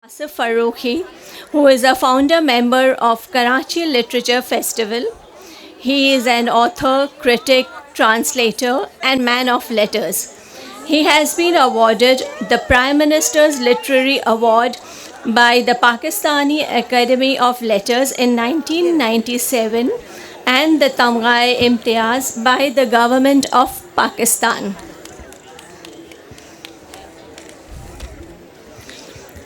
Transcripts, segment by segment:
Asif Farooqi, who is a founder member of Karachi Literature Festival. He is an author, critic, translator, and man of letters. He has been awarded the Prime Minister's Literary Award by the Pakistani Academy of Letters in 1997 and the Tamgha Imtiaz by the Government of Pakistan.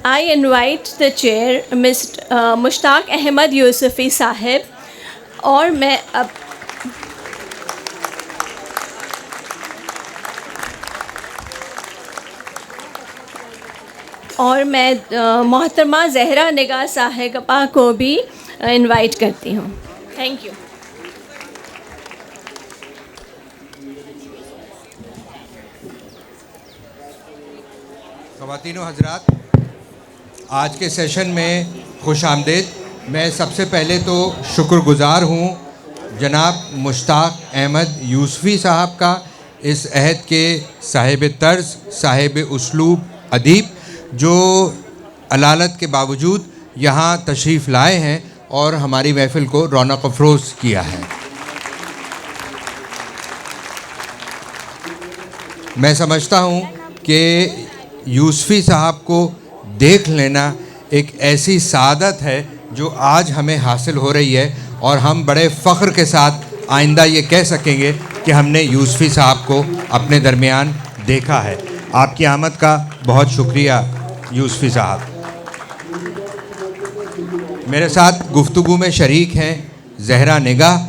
I invite the chair, Mr. Mushtaq Ahmed Yusufi Sahib, اور میں محترمہ زہرا نگاہ صاحبہ کو بھی invite کرتی ہوں. Thank you. خواتین و حضرات، آج کے سیشن میں خوش آمدید. میں سب سے پہلے تو شکر گزار ہوں جناب مشتاق احمد یوسفی صاحب کا، اس عہد کے صاحب طرز، صاحب اسلوب ادیب، جو علالت کے باوجود یہاں تشریف لائے ہیں اور ہماری محفل کو رونق افروز کیا ہے. میں سمجھتا ہوں کہ یوسفی صاحب کو دیکھ لینا ایک ایسی سعادت ہے جو آج ہمیں حاصل ہو رہی ہے، اور ہم بڑے فخر کے ساتھ آئندہ یہ کہہ سکیں گے کہ ہم نے یوسفی صاحب کو اپنے درمیان دیکھا ہے. آپ کی آمد کا بہت شکریہ یوسفی صاحب. میرے ساتھ گفتگو میں شریک ہیں زہرا نگاہ.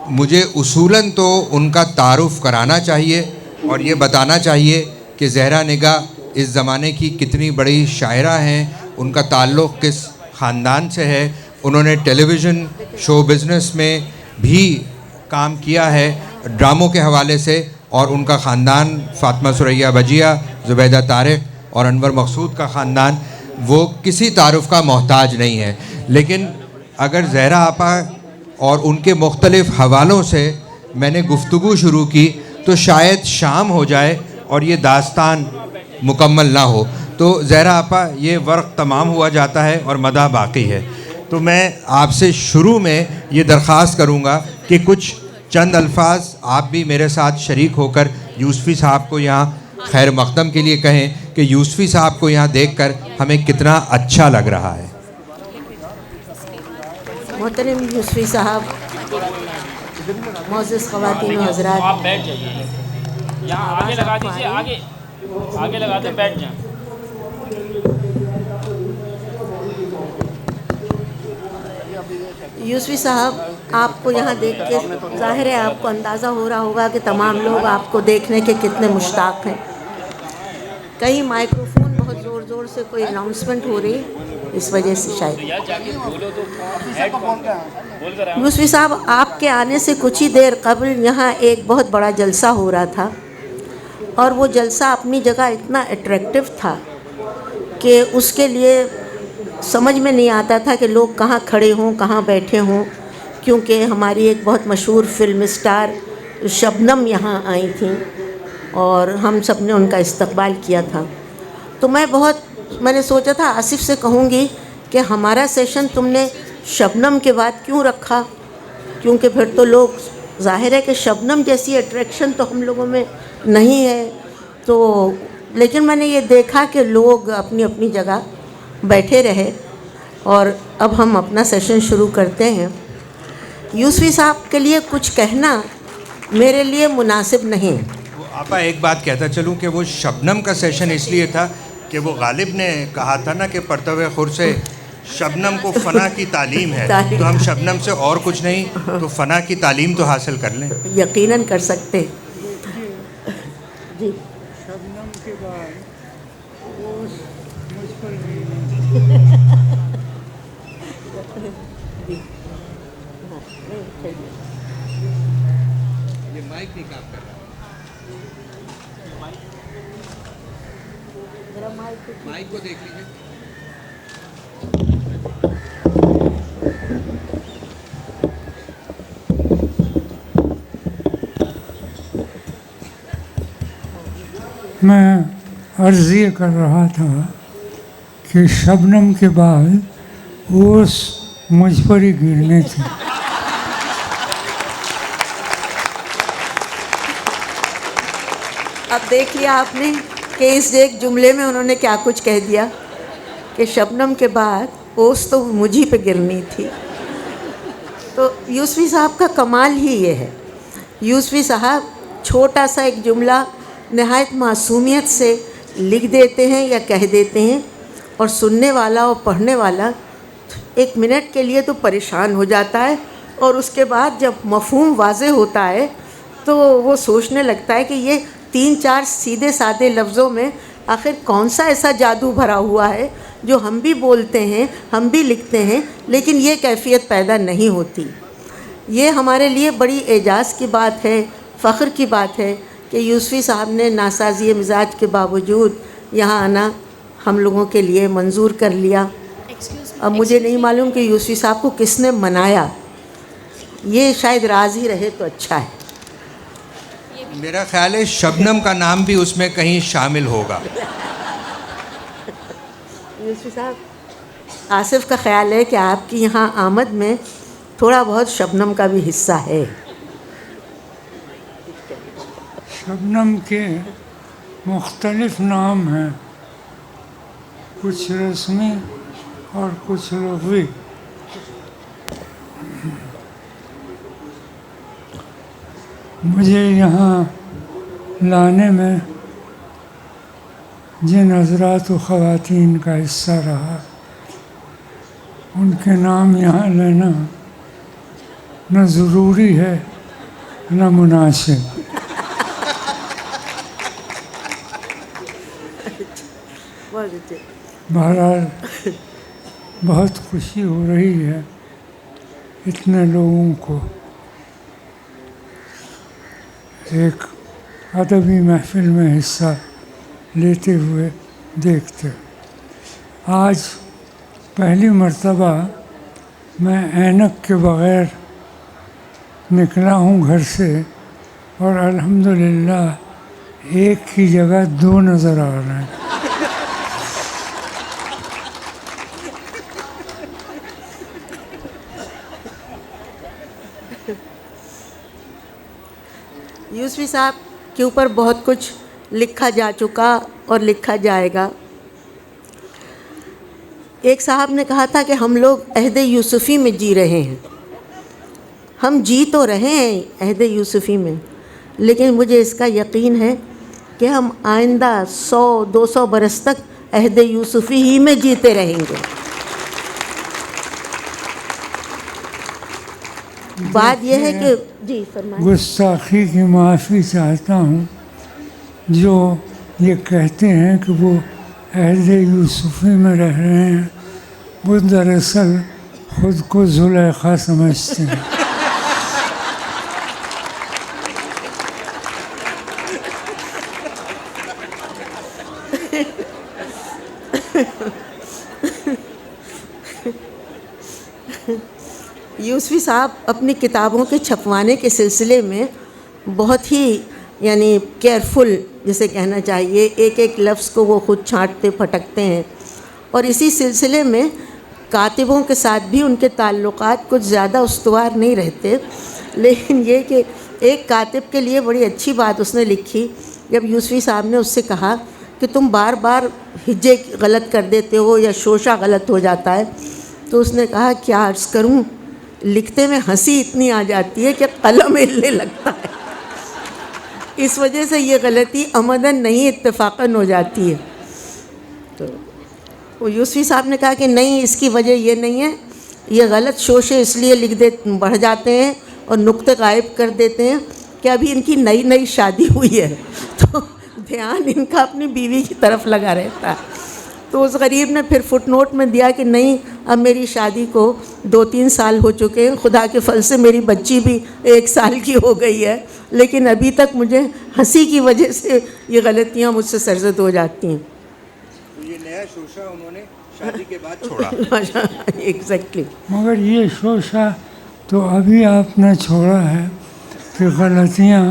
مجھے اصولاً تو ان کا تعارف کرانا چاہیے اور یہ بتانا چاہیے کہ زہرا نگاہ اس زمانے کی کتنی بڑی شاعرہ ہیں، ان کا تعلق کس خاندان سے ہے. انہوں نے ٹیلی ویژن شو بزنس میں بھی کام کیا ہے ڈراموں کے حوالے سے، اور ان کا خاندان فاطمہ ثریا بجیہ، زبیدہ طارق اور انور مقصود کا خاندان وہ کسی تعارف کا محتاج نہیں ہے. لیکن اگر زہرا آپا اور ان کے مختلف حوالوں سے میں نے گفتگو شروع کی تو شاید شام ہو جائے اور یہ داستان مکمل نہ ہو. تو زہرا آپا، یہ ورق تمام ہوا جاتا ہے اور مدح باقی ہے. تو میں آپ سے شروع میں یہ درخواست کروں گا کہ کچھ چند الفاظ آپ بھی میرے ساتھ شریک ہو کر یوسفی صاحب کو یہاں خیر مقدم کے لیے کہیں کہ یوسفی صاحب کو یہاں دیکھ کر ہمیں کتنا اچھا لگ رہا ہے. محترم یوسفی صاحب، معزز خواتین و حضرات، آپ بیٹھ جائیے، یہاں آگے لگا دیجیے، آگے لگا دیں، بیٹھ جائیں. یوسفی صاحب، آپ کو یہاں دیکھ کے ظاہر ہے آپ کو اندازہ ہو رہا ہوگا کہ تمام لوگ آپ کو دیکھنے کے کتنے مشتاق ہیں. کہیں مائکروفون بہت زور زور سے کوئی اناؤنسمنٹ ہو رہی، اس وجہ سے شاید. یوسفی صاحب، آپ کے آنے سے کچھ ہی دیر قبل یہاں ایک بہت بڑا جلسہ ہو رہا تھا، اور وہ جلسہ اپنی جگہ اتنا اٹریکٹیو تھا کہ اس کے لیے سمجھ میں نہیں آتا تھا کہ لوگ کہاں کھڑے ہوں، کہاں بیٹھے ہوں، کیونکہ ہماری ایک بہت مشہور فلم اسٹار شبنم یہاں آئی تھیں اور ہم سب نے ان کا استقبال کیا تھا. تو میں نے سوچا تھا آصف سے کہوں گی کہ ہمارا سیشن تم نے شبنم کے بعد کیوں رکھا، کیونکہ پھر تو لوگ، ظاہر ہے کہ شبنم جیسی اٹریکشن تو ہم لوگوں میں نہیں ہے. تو لیکن میں نے یہ دیکھا کہ لوگ اپنی اپنی جگہ بیٹھے رہے، اور اب ہم اپنا سیشن شروع کرتے ہیں. یوسفی صاحب کے لیے کچھ کہنا میرے لیے مناسب نہیں. آپا ایک بات کہتا چلوں کہ وہ شبنم کا سیشن اس لیے تھا کہ وہ غالب نے کہا تھا نا کہ پرتو خور سے شبنم کو فنا کی تعلیم ہے، تو ہم شبنم سے اور کچھ نہیں تو فنا کی تعلیم تو حاصل کر لیں. یقیناً کر سکتے. جی، شبنم کے بعد اوس مجھ پر یہ مائک نہیں کام کر رہا، مائک کو دیکھ لیجیے. میں عرض یہ کر رہا تھا کہ شبنم کے بعد اوس مجھ پر ہی گرنے تھے. اب دیکھ لیا آپ نے کہ اس ایک جملے میں انہوں نے کیا کچھ کہہ دیا کہ شبنم کے بعد اوس تو مجھ ہی پہ گرنی تھی. تو یوسفی صاحب کا کمال ہی یہ ہے. یوسفی صاحب چھوٹا سا ایک جملہ نہایت معصومیت سے لکھ دیتے ہیں یا کہہ دیتے ہیں، اور سننے والا اور پڑھنے والا ایک منٹ کے لیے تو پریشان ہو جاتا ہے، اور اس کے بعد جب مفہوم واضح ہوتا ہے تو وہ سوچنے لگتا ہے کہ یہ 3-4 سیدھے سادے لفظوں میں آخر کون سا ایسا جادو بھرا ہوا ہے جو ہم بھی بولتے ہیں، ہم بھی لکھتے ہیں، لیکن یہ کیفیت پیدا نہیں ہوتی. یہ ہمارے لیے بڑی اعجاز کی بات ہے، فخر کی بات ہے کہ یوسفی صاحب نے ناسازی مزاج کے باوجود یہاں آنا ہم لوگوں کے لیے منظور کر لیا. اب مجھے نہیں معلوم کہ یوسفی صاحب کو کس نے منایا، یہ شاید راز ہی رہے تو اچھا ہے. میرا خیال ہے شبنم کا نام بھی اس میں کہیں شامل ہوگا. یوسفی صاحب، آصف کا خیال ہے کہ آپ کی یہاں آمد میں تھوڑا بہت شبنم کا بھی حصہ ہے. شبنم کے مختلف نام ہیں، کچھ رسمی اور کچھ لغوی. مجھے یہاں لانے میں جن حضرات و خواتین کا حصہ رہا، ان کے نام یہاں لینا نہ ضروری ہے نہ مناسب. بہرحال بہت خوشی ہو رہی ہے اتنے لوگوں کو ایک ادبی محفل میں حصہ لیتے ہوئے دیکھتے. آج پہلی مرتبہ میں اینک کے بغیر نکلا ہوں گھر سے، اور الحمدللہ ایک کی جگہ 2 نظر آ رہے ہیں. یوسفی صاحب کے اوپر بہت کچھ لکھا جا چکا اور لکھا جائے گا. ایک صاحب نے کہا تھا کہ ہم لوگ عہد یوسفی میں جی رہے ہیں. ہم جی تو رہے ہیں عہد یوسفی میں، لیکن مجھے اس کا یقین ہے کہ ہم آئندہ 100-200 برس تک عہد یوسفی ہی میں جیتے رہیں گے. بات یہ ہے کہ جی فرمائیں. گستاخی کی معافی چاہتا ہوں. جو یہ کہتے ہیں کہ وہ عہد یوسفی میں رہ رہے ہیں، وہ دراصل خود کو زلیخا سمجھتے ہیں. یوسفی صاحب اپنی کتابوں کے چھپوانے کے سلسلے میں بہت ہی یعنی کیئرفل جسے کہنا چاہیے، ایک ایک لفظ کو وہ خود چھانٹتے پھٹکتے ہیں. اور اسی سلسلے میں کاتبوں کے ساتھ بھی ان کے تعلقات کچھ زیادہ استوار نہیں رہتے، لیکن یہ کہ ایک کاتب کے لیے بڑی اچھی بات اس نے لکھی. جب یوسفی صاحب نے اس سے کہا کہ تم بار بار ہجے غلط کر دیتے ہو یا شوشہ غلط ہو جاتا ہے، تو اس نے کہا کیا عرض کروں، لکھتے میں ہنسی اتنی آ جاتی ہے کہ قلم ہلنے لگتا ہے. اس وجہ سے یہ غلطی عمدن نہیں اتفاقاً ہو جاتی ہے. تو یوسفی صاحب نے کہا کہ نہیں، اس کی وجہ یہ نہیں ہے، یہ غلط شوشے اس لیے بڑھ جاتے ہیں اور نقطے غائب کر دیتے ہیں کہ ابھی ان کی نئی شادی ہوئی ہے، تو دھیان ان کا اپنی بیوی کی طرف لگا رہتا ہے. تو اس غریب نے پھر فٹ نوٹ میں دیا کہ نہیں، اب میری شادی کو 2-3 سال ہو چکے ہیں، خدا کے فضل سے میری بچی بھی 1 سال کی ہو گئی ہے، لیکن ابھی تک مجھے ہنسی کی وجہ سے یہ غلطیاں مجھ سے سرزد ہو جاتی ہیں. یہ نیا شوشہ انہوں نے شادی کے بعد چھوڑا. ایگزیکٹلی. مگر یہ شوشہ تو ابھی آپ نے چھوڑا ہے کہ غلطیاں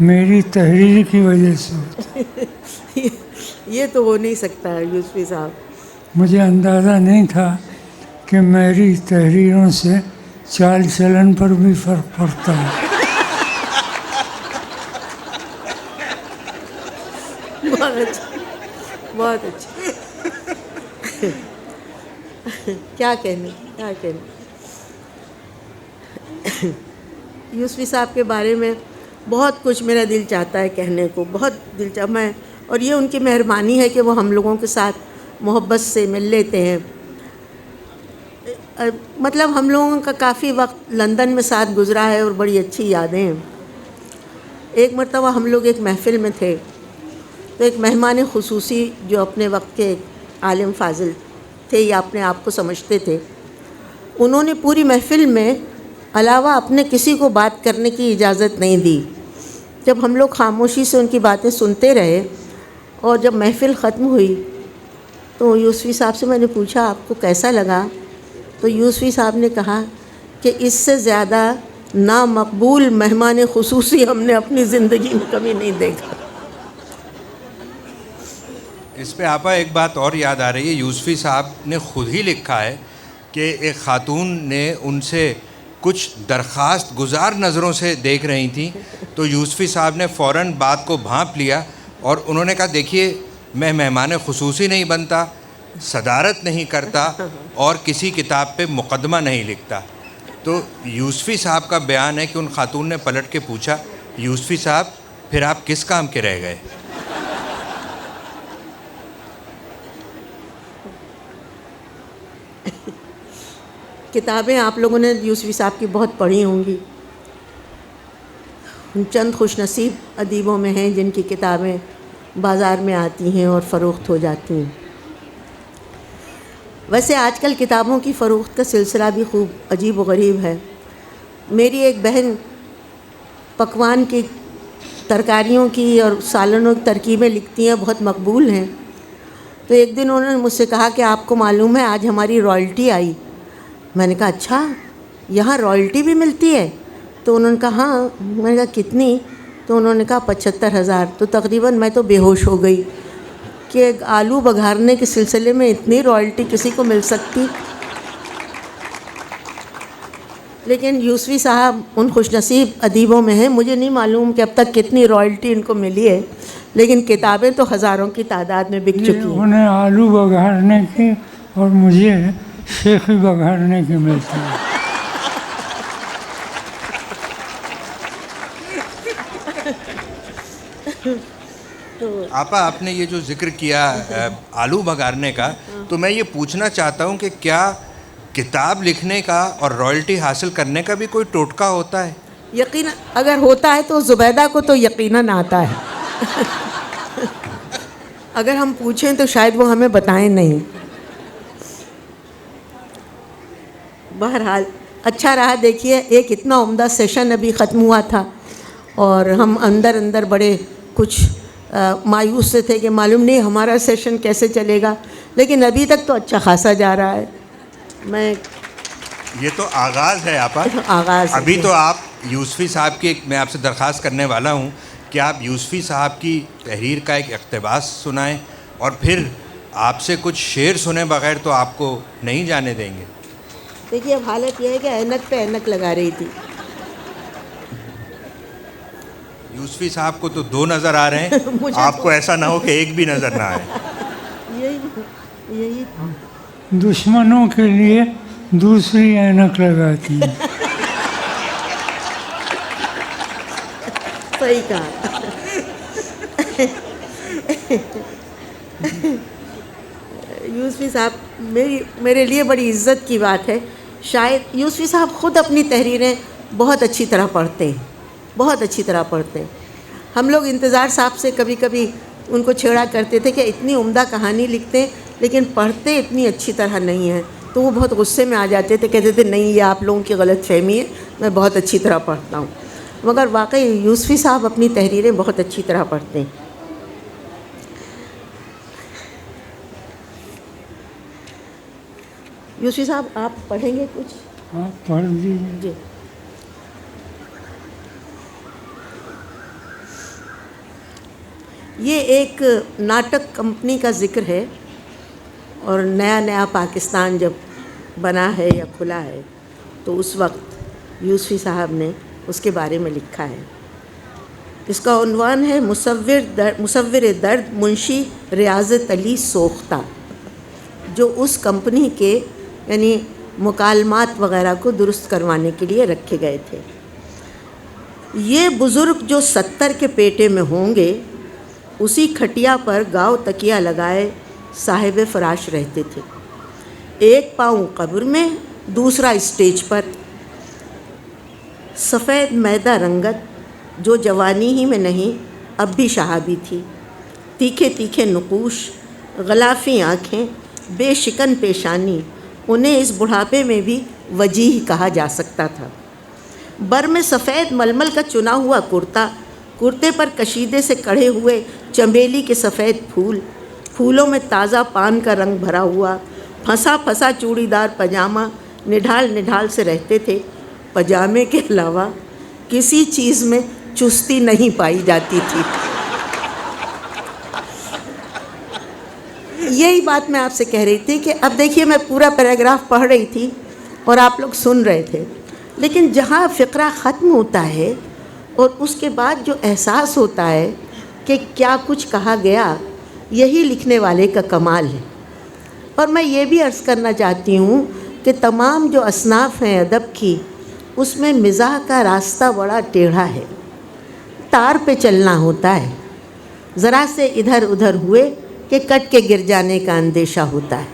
میری تحریر کی وجہ سے ہوتی. یہ تو ہو نہیں سکتا ہے یوسفی صاحب. مجھے اندازہ نہیں تھا کہ میری تحریروں سے چال چلن پر بھی فرق پڑتا ہے. بہت اچھا، بہت اچھا. کیا کہنے. یوسفی صاحب کے بارے میں بہت کچھ میرا دل چاہتا ہے کہنے کو، بہت دل میں، اور یہ ان کی مہربانی ہے کہ وہ ہم لوگوں کے ساتھ محبت سے مل لیتے ہیں. مطلب ہم لوگوں کا کافی وقت لندن میں ساتھ گزرا ہے اور بڑی اچھی یادیں ہیں. ایک مرتبہ ہم لوگ ایک محفل میں تھے تو ایک مہمان خصوصی جو اپنے وقت کے عالم فاضل تھے یا اپنے آپ کو سمجھتے تھے، انہوں نے پوری محفل میں علاوہ اپنے کسی کو بات کرنے کی اجازت نہیں دی. جب ہم لوگ خاموشی سے ان کی باتیں سنتے رہے اور جب محفل ختم ہوئی تو یوسفی صاحب سے میں نے پوچھا آپ کو کیسا لگا؟ تو یوسفی صاحب نے کہا کہ اس سے زیادہ نامقبول مہمان خصوصی ہم نے اپنی زندگی میں کبھی نہیں دیکھا. اس پہ آپا ایک بات اور یاد آ رہی ہے، یوسفی صاحب نے خود ہی لکھا ہے کہ ایک خاتون نے ان سے کچھ درخواست گزار نظروں سے دیکھ رہی تھیں تو یوسفی صاحب نے فوراً بات کو بھانپ لیا اور انہوں نے کہا دیکھیے میں مہمان خصوصی نہیں بنتا، صدارت نہیں کرتا اور کسی کتاب پہ مقدمہ نہیں لکھتا. تو یوسفی صاحب کا بیان ہے کہ ان خاتون نے پلٹ کے پوچھا یوسفی صاحب پھر آپ کس کام کے رہ گئے؟ کتابیں آپ لوگوں نے یوسفی صاحب کی بہت پڑھی ہوں گی. چند خوش نصیب ادیبوں میں ہیں جن کی کتابیں بازار میں آتی ہیں اور فروخت ہو جاتی ہیں. ویسے آج کل کتابوں کی فروخت کا سلسلہ بھی خوب عجیب و غریب ہے. میری ایک بہن پکوان کی ترکاریوں کی اور سالنوں کی ترکیبیں لکھتی ہیں، بہت مقبول ہیں. تو ایک دن انہوں نے مجھ سے کہا کہ آپ کو معلوم ہے آج ہماری رائلٹی آئی. میں نے کہا اچھا یہاں رائلٹی بھی ملتی ہے؟ تو انہوں نے کہا ہاں. میں نے کہا کتنی؟ تو انہوں نے کہا 75,000. تو تقریباً میں تو بے ہوش ہو گئی کہ آلو بگھارنے کے سلسلے میں اتنی رائلٹی کسی کو مل سکتی. لیکن یوسفی صاحب ان خوش نصیب ادیبوں میں ہیں. مجھے نہیں معلوم کہ اب تک کتنی رائلٹی ان کو ملی ہے، لیکن کتابیں تو ہزاروں کی تعداد میں بک چکی ہیں. انہیں آلو بگھارنے کی اور مجھے شیخی بگھارنے کی ملتی ہے. آپا آپ نے یہ جو ذکر کیا آلو بگھارنے کا، تو میں یہ پوچھنا چاہتا ہوں کہ کیا کتاب لکھنے کا اور رائلٹی حاصل کرنے کا بھی کوئی ٹوٹکا ہوتا ہے؟ یقیناً اگر ہوتا ہے تو زبیدہ کو تو یقیناً آتا ہے. اگر ہم پوچھیں تو شاید وہ ہمیں بتائیں نہیں. بہرحال اچھا رہا. دیکھیے ایک اتنا عمدہ سیشن ابھی ختم ہوا تھا اور ہم اندر بڑے کچھ مایوس سے تھے کہ معلوم نہیں ہمارا سیشن کیسے چلے گا، لیکن ابھی تک تو اچھا خاصا جا رہا ہے. یہ تو آغاز ہے آپا. آغاز ابھی تو آپ یوسفی صاحب کی میں آپ سے درخواست کرنے والا ہوں کہ آپ یوسفی صاحب کی تحریر کا ایک اقتباس سنائیں اور پھر آپ سے کچھ شعر سنے بغیر تو آپ کو نہیں جانے دیں گے. دیکھیے اب حالت یہ ہے کہ اینک پہ اینک لگا رہی تھی. یوسفی صاحب کو تو 2 نظر آ رہے ہیں، آپ کو ایسا نہ ہو کہ ایک بھی نظر نہ آئے. یہی دشمنوں کے لیے دوسری اینک لگاتی ہیں. صحیح کہا. یوسفی صاحب میرے لیے بڑی عزت کی بات ہے. شاید یوسفی صاحب خود اپنی تحریریں بہت اچھی طرح پڑھتے ہیں، بہت اچھی طرح پڑھتے ہیں. ہم لوگ انتظار صاحب سے کبھی کبھی ان کو چھیڑا کرتے تھے کہ اتنی عمدہ کہانی لکھتے ہیں لیکن پڑھتے اتنی اچھی طرح نہیں ہیں. تو وہ بہت غصے میں آ جاتے تھے، کہتے تھے نہیں یہ آپ لوگوں کی غلط فہمی ہے، میں بہت اچھی طرح پڑھتا ہوں. مگر واقعی یوسفی صاحب اپنی تحریریں بہت اچھی طرح پڑھتے ہیں. یوسفی صاحب آپ پڑھیں گے کچھ؟ آپ پڑھ لیجیے. جی. یہ ایک ناٹک کمپنی کا ذکر ہے اور نیا نیا پاکستان جب بنا ہے یا کھلا ہے تو اس وقت یوسفی صاحب نے اس کے بارے میں لکھا ہے. اس کا عنوان ہے مصور درد منشی ریاضت علی سوختہ، جو اس کمپنی کے یعنی مکالمات وغیرہ کو درست کروانے کے لیے رکھے گئے تھے. یہ بزرگ جو 70 کے پیٹے میں ہوں گے، اسی کھٹیا پر گاؤ تکیہ لگائے صاحب فراش رہتے تھے. ایک پاؤں قبر میں، دوسرا اسٹیج پر. سفید میدہ رنگت جو جوانی ہی میں نہیں اب بھی شہابی تھی. تیکھے تیکھے نقوش، غلافی آنکھیں، بے شکن پیشانی، انہیں اس بڑھاپے میں بھی وجیح کہا جا سکتا تھا. بر میں سفید ململ کا چنا ہوا کرتا، کرتے پر کشیدے سے کڑھے ہوئے چنبیلی کے سفید پھول، پھولوں میں تازہ پان کا رنگ بھرا ہوا پھنسا پھنسا چوڑی دار پاجامہ نڈھال نڈھال سے رہتے تھے. پاجامے کے علاوہ کسی چیز میں چستی نہیں پائی جاتی تھی. یہی بات میں آپ سے کہہ رہی تھی کہ اب دیکھیے میں پورا پیراگراف پڑھ رہی تھی اور آپ لوگ سن رہے تھے، لیکن جہاں فقرہ ختم ہوتا ہے اور اس کے بعد جو احساس ہوتا ہے کہ کیا کچھ کہا گیا، یہی لکھنے والے کا کمال ہے. اور میں یہ بھی عرض کرنا چاہتی ہوں کہ تمام جو اصناف ہیں ادب کی، اس میں مزاح کا راستہ بڑا ٹیڑھا ہے. تار پہ چلنا ہوتا ہے، ذرا سے ادھر ادھر ہوئے کہ کٹ کے گر جانے کا اندیشہ ہوتا ہے.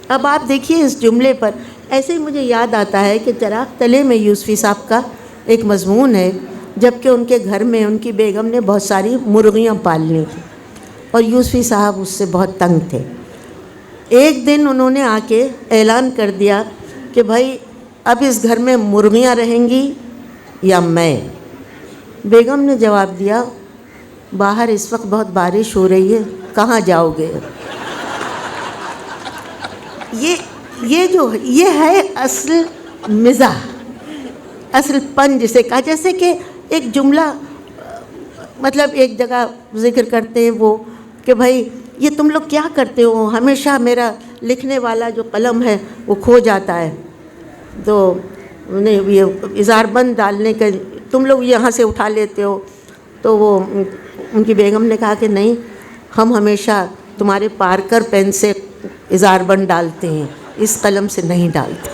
اب آپ دیکھیے اس جملے پر، ایسے ہی مجھے یاد آتا ہے کہ چراغ تلے میں یوسفی صاحب کا ایک مضمون ہے، جب کہ ان کے گھر میں ان کی بیگم نے بہت ساری مرغیاں پال لی تھیں اور یوسفی صاحب اس سے بہت تنگ تھے. ایک دن انہوں نے آ کے اعلان کر دیا کہ بھائی اب اس گھر میں مرغیاں رہیں گی یا میں. بیگم نے جواب دیا، باہر اس وقت بہت بارش ہو رہی ہے، کہاں جاؤ گے؟ یہ ہے اصل مزاح، اصل پن جسے کہا. جیسے کہ ایک جملہ مطلب ایک جگہ ذکر کرتے ہیں وہ کہ بھائی یہ تم لوگ کیا کرتے ہو، ہمیشہ میرا لکھنے والا جو قلم ہے وہ کھو جاتا ہے، تو انہیں یہ اظہار بند ڈالنے کا تم لوگ یہاں سے اٹھا لیتے ہو. تو وہ ان کی بیگم نے کہا کہ نہیں، ہم ہمیشہ تمہارے پارکر پین سے اظہار بند ڈالتے ہیں، اس قلم سے نہیں ڈالتے.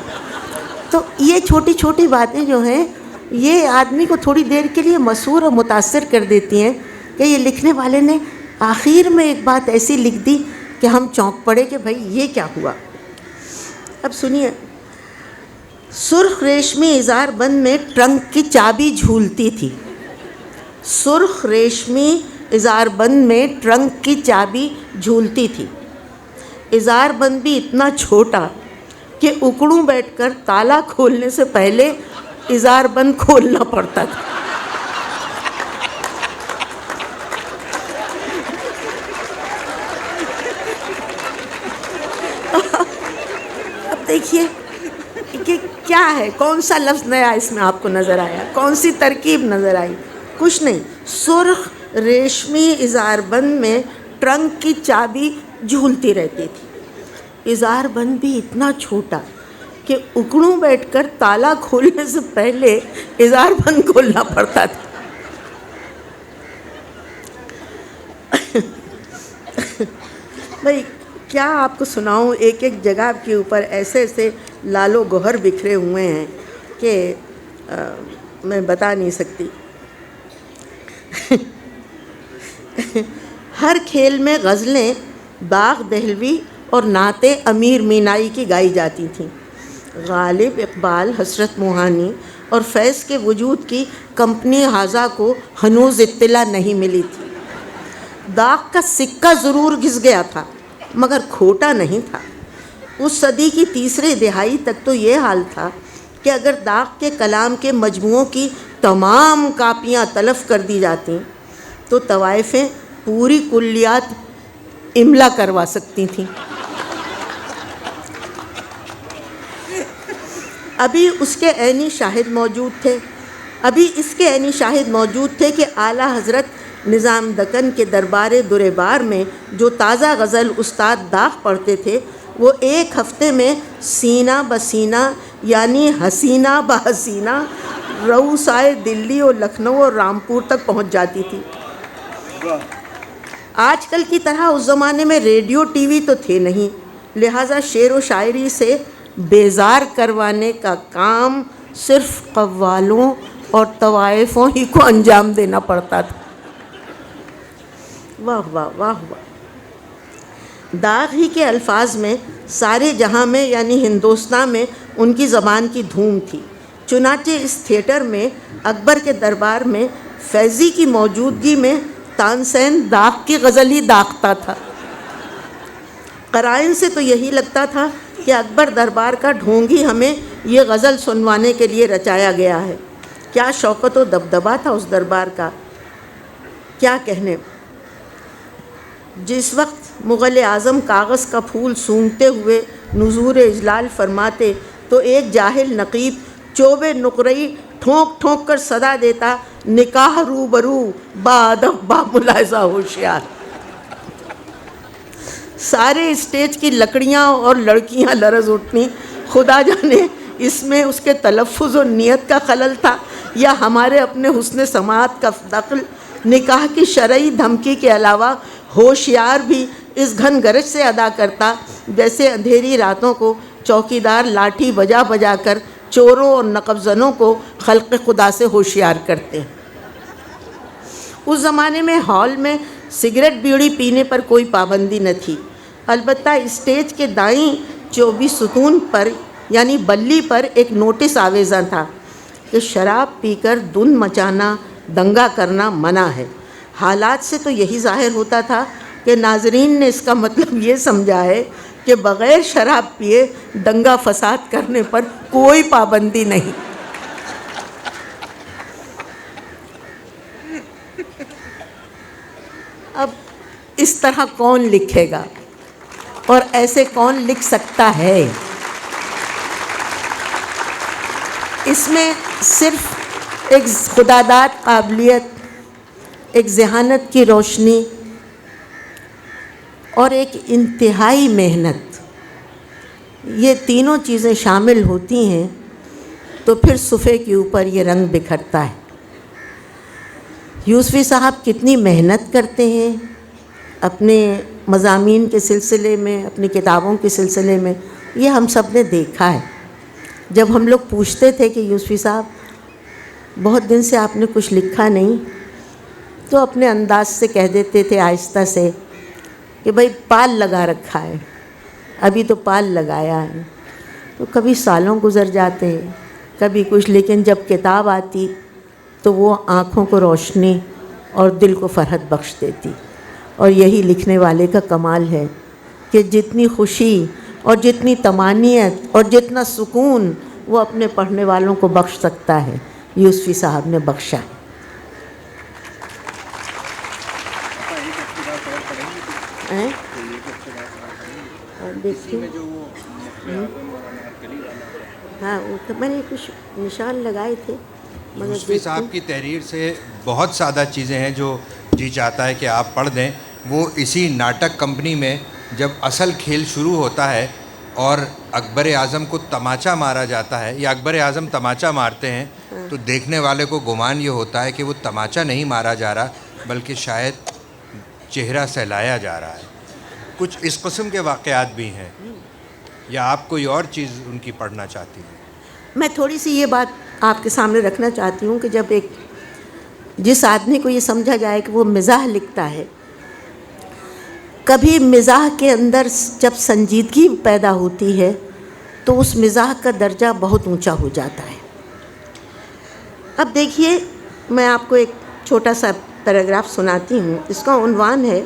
تو یہ چھوٹی چھوٹی باتیں جو ہیں یہ آدمی کو تھوڑی دیر کے لیے مسحور اور متاثر کر دیتی ہیں کہ یہ لکھنے والے نے آخر میں ایک بات ایسی لکھ دی کہ ہم چونک پڑے کہ بھائی یہ کیا ہوا. اب سنیے، سرخ ریشمی اظہار بند میں ٹرنک کی چابی جھولتی تھی. سرخ ریشمی اظہار بند میں ٹرنک کی چابی جھولتی تھی. اظہار بند بھی اتنا چھوٹا کہ اکڑوں بیٹھ کر تالا کھولنے سے پہلے اظہار بند کھولنا پڑتا تھا. اب دیکھیے کہ کیا ہے، کون سا لفظ نیا اس میں آپ کو نظر آیا، کون سی ترکیب نظر آئی؟ کچھ نہیں. سرخ ریشمی اظہار بند میں ٹرنک کی چابی جھولتی رہتی تھی. اظہار بند بھی اتنا چھوٹا کہ اکڑوں بیٹھ کر تالا کھولنے سے پہلے اظہار بند کھولنا پڑتا تھا. بھائی کیا آپ کو سناؤں، ایک ایک جگہ کے اوپر ایسے ایسے لال و گوہر بکھرے ہوئے ہیں کہ میں بتا نہیں سکتی. ہر کھیل میں غزلیں باغ دہلوی اور نعتیں امیر مینائی کی گائی جاتی تھیں. غالب، اقبال، حسرت موہانی اور فیض کے وجود کی کمپنی حاضہ کو ہنوز اطلاع نہیں ملی تھی. داغ کا سکہ ضرور گھس گیا تھا مگر کھوٹا نہیں تھا. اس صدی کی تیسری دہائی تک تو یہ حال تھا کہ اگر داغ کے کلام کے مجموعوں کی تمام کاپیاں تلف کر دی جاتیں تو طوائفیں پوری کلیات املا کروا سکتی تھیں. ابھی اس کے عینی شاہد موجود تھے کہ اعلیٰ حضرت نظام دکن کے دربار دربار میں جو تازہ غزل استاد داغ پڑھتے تھے وہ ایک ہفتے میں سینہ بسینہ یعنی حسینہ بحسینہ روسائے دلی اور لکھنؤ اور رامپور تک پہنچ جاتی تھی۔ آج کل کی طرح اس زمانے میں ریڈیو ٹی وی تو تھے نہیں، لہٰذا شعر و شاعری سے بیزار کروانے کا کام صرف قوالوں اور طوائفوں ہی کو انجام دینا پڑتا تھا۔ واہ واہ واہ واہ۔ داغ ہی کے الفاظ میں سارے جہاں میں یعنی ہندوستان میں ان کی زبان کی دھوم تھی۔ چنانچہ اس تھیٹر میں اکبر کے دربار میں فیضی کی موجودگی میں تانسین داغ کی غزل ہی داغتا تھا۔ قرائن سے تو یہی لگتا تھا کہ اکبر دربار کا ڈھونگی ہمیں یہ غزل سنوانے کے لیے رچایا گیا ہے۔ کیا شوکت و دبدبا تھا اس دربار کا، کیا کہنے۔ جس وقت مغل اعظم کاغذ کا پھول سونگھتے ہوئے نذور اجلال فرماتے تو ایک جاہل نقیب چوب نقرئی ٹھونک ٹھونک کر صدا دیتا، نکاح روبرو با ادب با ملاحظہ ہوشیار۔ سارے اسٹیج کی لکڑیاں اور لڑکیاں لرز اٹھنی، خدا جانے اس میں اس کے تلفظ و نیت کا خلل تھا یا ہمارے اپنے حسن سماعت کا دخل۔ نکاح کی شرعی دھمکی کے علاوہ ہوشیار بھی اس گھن گرج سے ادا کرتا جیسے اندھیری راتوں کو چوکیدار لاٹھی بجا بجا کر چوروں اور نقب زنوں کو خلق خدا سے ہوشیار کرتے ہیں۔ اس زمانے میں ہال میں سگریٹ بیڑی پینے پر کوئی پابندی نہ تھی، البتہ اسٹیج کے دائیں 24 ستون پر یعنی بلی پر ایک نوٹس آویزاں تھا کہ شراب پی کر دھن مچانا دنگا کرنا منع ہے۔ حالات سے تو یہی ظاہر ہوتا تھا کہ ناظرین نے اس کا مطلب یہ سمجھا ہے کہ بغیر شراب پیے دنگا فساد کرنے پر کوئی پابندی نہیں۔ اب اس طرح کون لکھے گا اور ایسے کون لکھ سکتا ہے؟ اس میں صرف ایک خداداد قابلیت، ایک ذہانت کی روشنی اور ایک انتہائی محنت، یہ تینوں چیزیں شامل ہوتی ہیں تو پھر صفحے کے اوپر یہ رنگ بکھرتا ہے۔ یوسفی صاحب کتنی محنت کرتے ہیں اپنے مضامین کے سلسلے میں، اپنی کتابوں کے سلسلے میں، یہ ہم سب نے دیکھا ہے۔ جب ہم لوگ پوچھتے تھے کہ یوسفی صاحب بہت دن سے آپ نے کچھ لکھا نہیں، تو اپنے انداز سے کہہ دیتے تھے آہستہ سے کہ بھائی پال لگا رکھا ہے، ابھی تو پال لگایا ہے۔ تو کبھی سالوں گزر جاتے، کبھی کچھ، لیکن جب کتاب آتی تو وہ آنکھوں کو روشنی اور دل کو فرحت بخش دیتی۔ اور یہی لکھنے والے کا کمال ہے کہ جتنی خوشی اور جتنی طمانینت اور جتنا سکون وہ اپنے پڑھنے والوں کو بخش سکتا ہے، یوسفی صاحب نے بخشا۔ دیکھیے ہاں، وہ تو میں نے کچھ نشان لگائے تھے مگر یوسفی صاحب کی تحریر سے بہت سادہ چیزیں ہیں جو جی چاہتا ہے کہ آپ پڑھ دیں۔ وہ اسی ناٹک کمپنی میں جب اصل کھیل شروع ہوتا ہے اور اکبر اعظم کو تماچا مارا جاتا ہے یا اکبر اعظم تماچا مارتے ہیں تو دیکھنے والے کو گمان یہ ہوتا ہے کہ وہ تماچا نہیں مارا جا رہا بلکہ شاید چہرہ سہلایا جا رہا ہے۔ کچھ اس قسم کے واقعات بھی ہیں، یا آپ کوئی اور چیز ان کی پڑھنا چاہتی ہیں؟ میں تھوڑی سی یہ بات آپ کے سامنے رکھنا چاہتی ہوں کہ جب جس آدمی کو یہ سمجھا جائے کہ وہ مزاح لکھتا ہے، کبھی مزاح کے اندر جب سنجیدگی پیدا ہوتی ہے تو اس مزاح کا درجہ بہت اونچا ہو جاتا ہے۔ اب دیکھیے، میں آپ کو ایک چھوٹا سا پیراگراف سناتی ہوں، اس کا عنوان ہے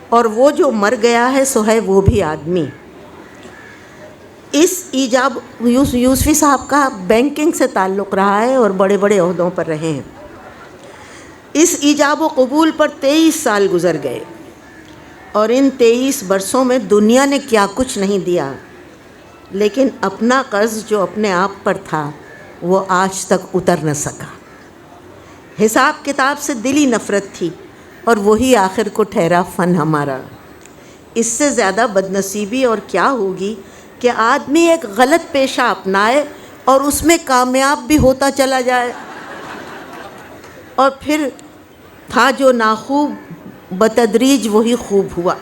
اور وہ جو مر گیا ہے سو ہے وہ بھی آدمی۔ اس ایجاب یوسفی صاحب کا بینکنگ سے تعلق رہا ہے اور بڑے بڑے عہدوں پر رہے ہیں۔ اس ایجاب و قبول پر 23 سال گزر گئے اور ان 23 برسوں میں دنیا نے کیا کچھ نہیں دیا، لیکن اپنا قرض جو اپنے آپ پر تھا وہ آج تک اتر نہ سکا۔ حساب کتاب سے دلی نفرت تھی اور وہی آخر کو ٹھہرا فن ہمارا۔ اس سے زیادہ بدنصیبی اور کیا ہوگی کہ آدمی ایک غلط پیشہ اپنائے اور اس میں کامیاب بھی ہوتا چلا جائے، اور پھر تھا جو ناخوب بتدریج وہی خوب ہوا۔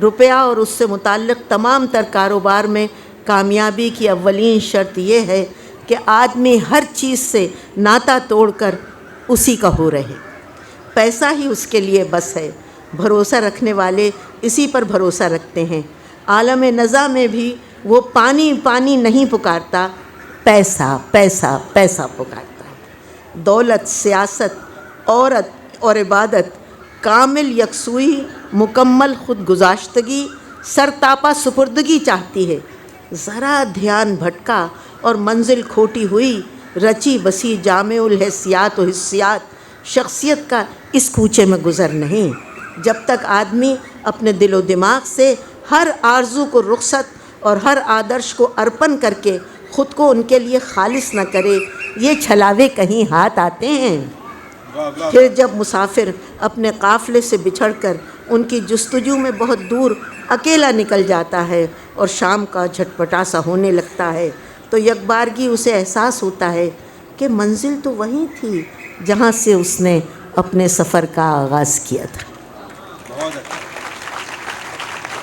روپیہ اور اس سے متعلق تمام تر کاروبار میں کامیابی کی اولین شرط یہ ہے کہ آدمی ہر چیز سے ناتا توڑ کر اسی کا ہو رہے۔ پیسہ ہی اس کے لیے بس ہے، بھروسہ رکھنے والے اسی پر بھروسہ رکھتے ہیں۔ عالم نزا میں بھی وہ پانی پانی نہیں پکارتا، پیسہ پیسہ پیسہ پکارتا ہے۔ دولت، سیاست، عورت اور عبادت، کامل یکسوئی، مکمل خود گزاشتگی، سرتاپا سپردگی چاہتی ہے۔ ذرا دھیان بھٹکا اور منزل کھوٹی ہوئی، رچی بسی جامع الحسیات و حسیات شخصیت کا اس کوچے میں گزر نہیں۔ جب تک آدمی اپنے دل و دماغ سے ہر آرزو کو رخصت اور ہر آدرش کو ارپن کر کے خود کو ان کے لیے خالص نہ کرے، یہ چھلاوے کہیں ہاتھ آتے ہیں۔ پھر جب مسافر اپنے قافلے سے بچھڑ کر ان کی جستجو میں بہت دور اکیلا نکل جاتا ہے اور شام کا جھٹپٹا سا ہونے لگتا ہے، تو یک بارگی اسے احساس ہوتا ہے کہ منزل تو وہیں تھی جہاں سے اس نے اپنے سفر کا آغاز کیا تھا۔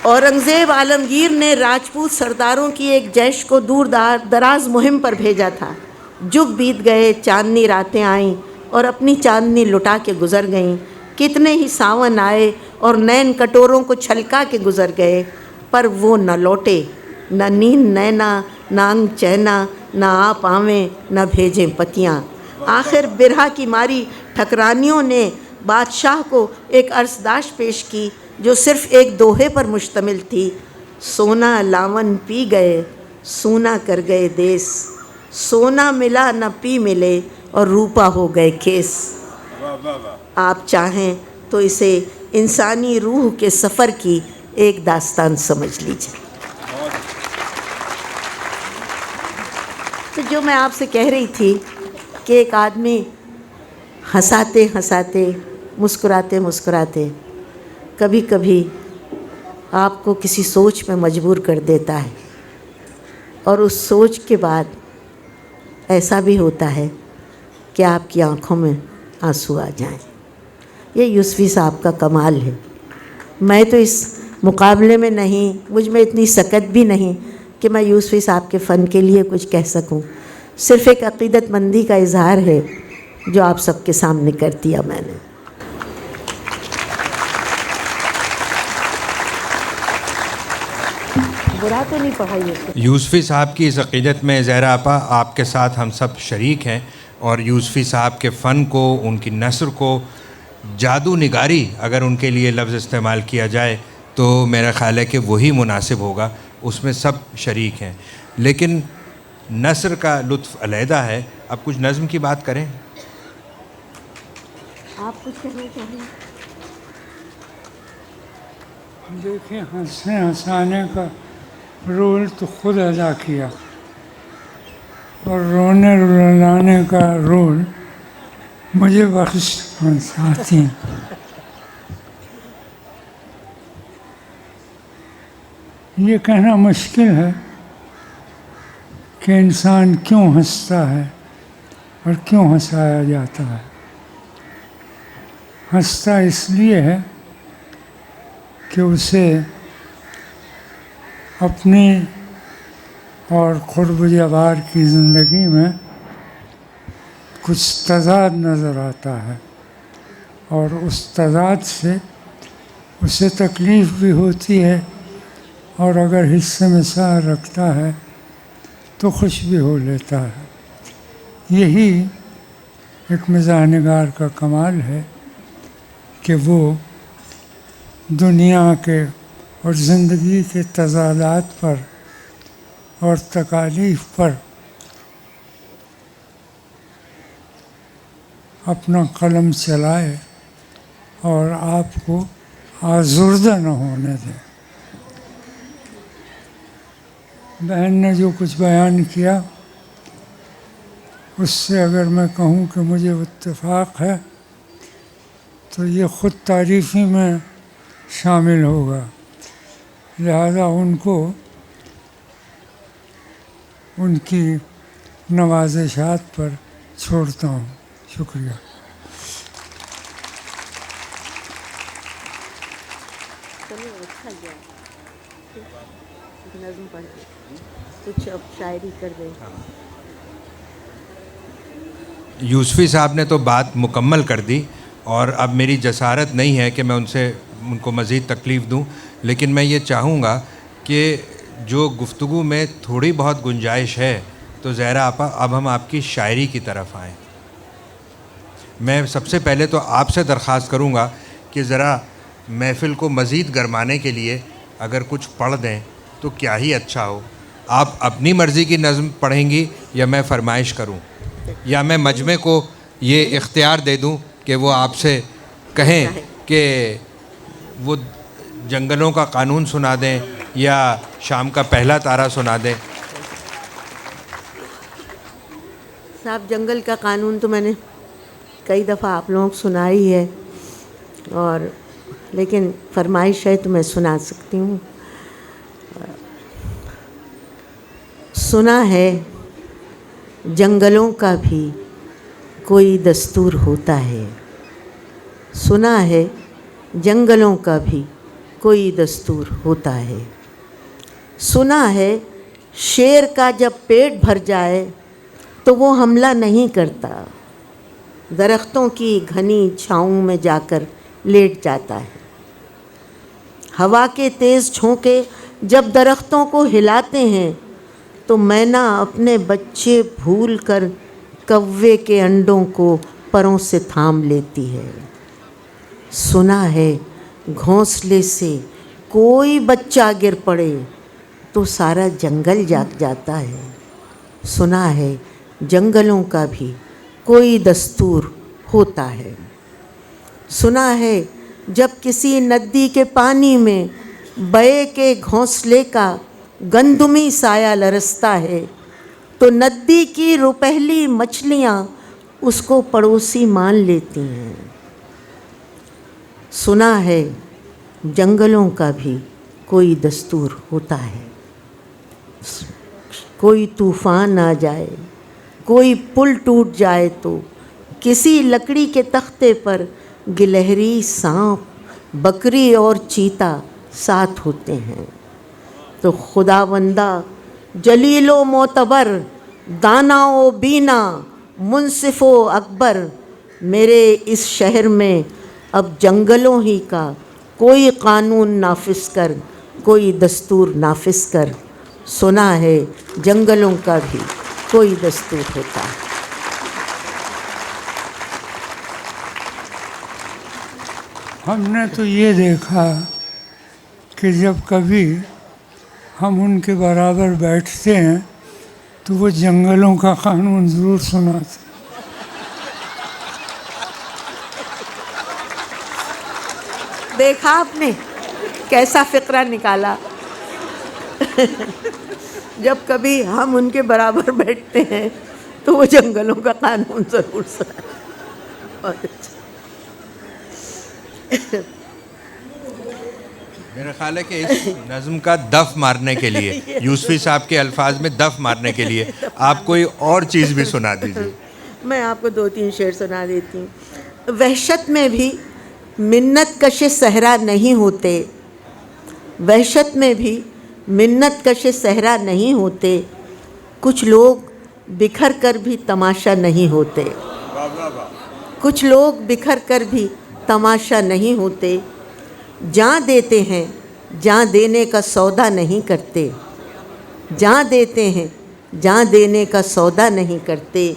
اورنگزیب عالمگیر نے راجپوت سرداروں کی ایک جیش کو دور دراز مہم پر بھیجا تھا۔ جگ بیت گئے، چاندنی راتیں آئیں اور اپنی چاندنی لٹا کے گزر گئیں۔ کتنے ہی ساون آئے اور نین کٹوروں کو چھلکا کے گزر گئے، پر وہ نہ لوٹے، نہ نیند نینا، نہ انگ چہنا، نہ آپ آویں، نہ بھیجیں پتیاں۔ آخر برہا کی ماری ٹھکرانیوں نے بادشاہ کو ایک عرضداشت پیش کی جو صرف ایک دوہے پر مشتمل تھی: سونا لاون پی گئے، سونا کر گئے دیس، سونا ملا نہ پی ملے اور روپا ہو گئے کیس۔ آپ چاہیں تو اسے انسانی روح کے سفر کی ایک داستان سمجھ لیجیے۔ تو جو میں آپ سے کہہ رہی تھی کہ ایک آدمی ہنساتے ہنساتے، مسکراتے مسکراتے کبھی کبھی آپ کو کسی سوچ میں مجبور کر دیتا ہے، اور اس سوچ کے بعد ایسا بھی ہوتا ہے کہ آپ کی آنکھوں میں آنسو آ جائیں۔ یہ یوسفی صاحب کا کمال ہے۔ میں تو اس مقابلے میں نہیں، مجھ میں اتنی سکت بھی نہیں کہ میں یوسفی صاحب کے فن کے لیے کچھ کہہ سکوں۔ صرف ایک عقیدت مندی کا اظہار ہے جو آپ سب کے سامنے کر دیا میں نے۔ برا تو نہیں پڑھا یوسفی صاحب کی اس عقیدت میں زہرا آپا آپ کے ساتھ ہم سب شریک ہیں، اور یوسفی صاحب کے فن کو، ان کی نثر کو جادو نگاری اگر ان کے لیے لفظ استعمال کیا جائے تو میرا خیال ہے کہ وہی مناسب ہوگا، اس میں سب شریک ہیں۔ لیکن نثر کا لطف علیحدہ ہے۔ اب کچھ نظم کی بات کریں۔ آپ کچھ کہنا چاہیں؟ دیکھیں، ہنسنے ہنسانے کا رول تو خود ادا کیا، اور رونے رلانے کا رول مجھے بخش ہنساتی ہیں۔ یہ کہنا مشکل ہے کہ انسان کیوں ہنستا ہے اور کیوں ہنسایا جاتا ہے۔ ہنستا اس لیے ہے کہ اسے اپنی اور قرب جوار کی زندگی میں کچھ تضاد نظر آتا ہے، اور اس تضاد سے اسے تکلیف بھی ہوتی ہے، اور اگر حصے میں سار رکھتا ہے تو خوش بھی ہو لیتا ہے۔ یہی ایک مزاح نگار کا کمال ہے کہ وہ دنیا کے اور زندگی کے تضادات پر اور تکالیف پر اپنا قلم چلائے اور آپ کو آزردہ نہ ہونے دے۔ بہن نے جو کچھ بیان کیا اس سے اگر میں کہوں کہ مجھے اتفاق ہے تو یہ خود تعریفی میں شامل ہوگا۔ لہذا ان کو ان کی نوازشات پر چھوڑتا ہوں. شکریہ. کچھ اب شاعری کر دیں. یوسفی صاحب نے تو بات مکمل کر دی اور اب میری جسارت نہیں ہے کہ میں ان کو مزید تکلیف دوں، لیکن میں یہ چاہوں گا کہ جو گفتگو میں تھوڑی بہت گنجائش ہے تو زہرا آپا اب ہم آپ کی شاعری کی طرف آئیں. میں سب سے پہلے تو آپ سے درخواست کروں گا کہ ذرا محفل کو مزید گرمانے کے لیے اگر کچھ پڑھ دیں تو کیا ہی اچھا ہو. آپ اپنی مرضی کی نظم پڑھیں گی یا میں فرمائش کروں، یا میں مجمع کو یہ اختیار دے دوں کہ وہ آپ سے کہیں کہ وہ جنگلوں کا قانون سنا دیں یا شام کا پہلا تارا سنا دیں. صاحب جنگل کا قانون تو میں نے کئی دفعہ آپ لوگوں کو سنائی ہے، اور لیکن فرمائش ہے تو میں سنا سکتی ہوں. سنا ہے جنگلوں کا بھی کوئی دستور ہوتا ہے، سنا ہے جنگلوں کا بھی کوئی دستور ہوتا ہے. سنا ہے شیر کا جب پیٹ بھر جائے تو وہ حملہ نہیں کرتا، درختوں کی گھنی چھاؤں میں جا کر لیٹ جاتا ہے. ہوا کے تیز جھونکے جب درختوں کو ہلاتے ہیں تو مینا اپنے بچے بھول کر کوے کے انڈوں کو پروں سے تھام لیتی ہے. سنا ہے گھونسلے سے کوئی بچہ گر پڑے تو سارا جنگل جاگ جاتا ہے. سنا ہے جنگلوں کا بھی کوئی دستور ہوتا ہے. سنا ہے جب کسی ندی کے پانی میں بے کے گھونسلے کا گندمی سایہ لرزتا ہے تو ندی کی روپہلی مچھلیاں اس کو پڑوسی مان لیتی ہیں. سنا ہے جنگلوں کا بھی کوئی دستور ہوتا ہے. کوئی طوفان آ جائے، کوئی پل ٹوٹ جائے تو کسی لکڑی کے تختے پر گلہری، سانپ، بکری اور چیتا ساتھ ہوتے ہیں. تو خدا بندہ جلیل و معتبر، دانا و بینا، منصف و اکبر، میرے اس شہر میں اب جنگلوں ہی کا کوئی قانون نافذ کر، کوئی دستور نافذ کر. سنا ہے جنگلوں کا بھی کوئی دستور ہوتا ہے. ہم نے تو یہ دیکھا کہ جب کبھی ہم ان کے برابر بیٹھتے ہیں تو وہ جنگلوں کا قانون ضرور سناتے. دیکھا آپ نے کیسا فقرہ نکالا. جب کبھی ہم ان کے برابر بیٹھتے ہیں تو وہ جنگلوں کا قانون ضرور سناتے. بہت اچھا. میرا خیال ہے کہ اس نظم کا دف مارنے کے لیے، یوسفی صاحب کے الفاظ میں دف مارنے کے لیے آپ کوئی اور چیز بھی سنا دیجیے. میں آپ کو 2-3 شعر سنا دیتی ہوں. وحشت میں بھی منت کش صحرا نہیں ہوتے، وحشت میں بھی منت کش صحرا نہیں ہوتے، کچھ لوگ بکھر کر بھی تماشا نہیں ہوتے. کچھ لوگ بکھر کر بھی تماشا نہیں ہوتے. جان دیتے ہیں جان دینے کا سودا نہیں کرتے، جان دیتے ہیں جان دینے کا سودا نہیں کرتے،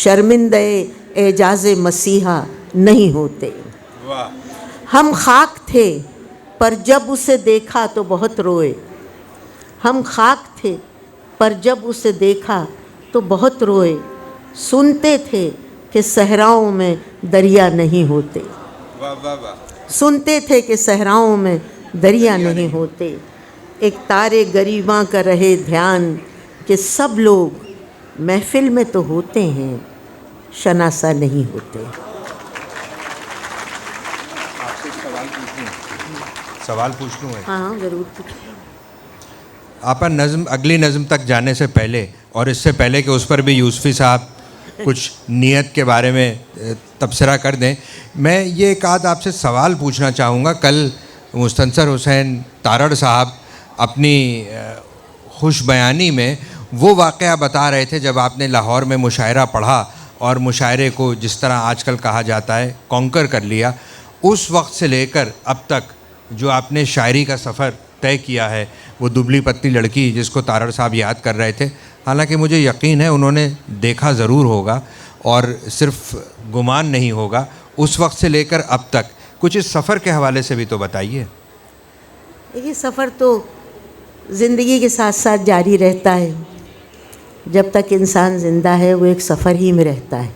شرمندہ اعجاز مسیحا نہیں ہوتے. ہم خاک تھے پر جب اسے دیکھا تو بہت روئے، ہم خاک تھے پر جب اسے دیکھا تو بہت روئے، سنتے تھے کہ صحراؤں میں دریا نہیں ہوتے، سنتے تھے کہ صحراؤں میں دریا نہیں ہوتے. ایک تارے گریباں کا رہے دھیان کہ سب لوگ محفل میں تو ہوتے ہیں، شناسا نہیں ہوتے. آپ سے ایک سوال پوچھوں. سوال پوچھ لوں میں؟ ہاں ہاں ضرور پوچھیں. آپ نظم اگلی نظم تک جانے سے پہلے اور اس سے پہلے کہ اس پر بھی یوسفی صاحب کچھ نیت کے بارے میں تبصرہ کر دیں، میں یہ ایک آدھ آپ سے سوال پوچھنا چاہوں گا. کل مستنصر حسین تارڑ صاحب اپنی خوش بیانی میں وہ واقعہ بتا رہے تھے جب آپ نے لاہور میں مشاعرہ پڑھا اور مشاعرے کو جس طرح آج کل کہا جاتا ہے کانکر کر لیا. اس وقت سے لے کر اب تک جو آپ نے شاعری کا سفر طے کیا ہے، وہ دبلی پتلی لڑکی جس کو تارڑ صاحب یاد کر رہے تھے، حالانکہ مجھے یقین ہے انہوں نے دیکھا ضرور ہوگا اور صرف گمان نہیں ہوگا، اس وقت سے لے کر اب تک کچھ اس سفر کے حوالے سے بھی تو بتائیے. یہ سفر تو زندگی کے ساتھ ساتھ جاری رہتا ہے. جب تک انسان زندہ ہے وہ ایک سفر ہی میں رہتا ہے.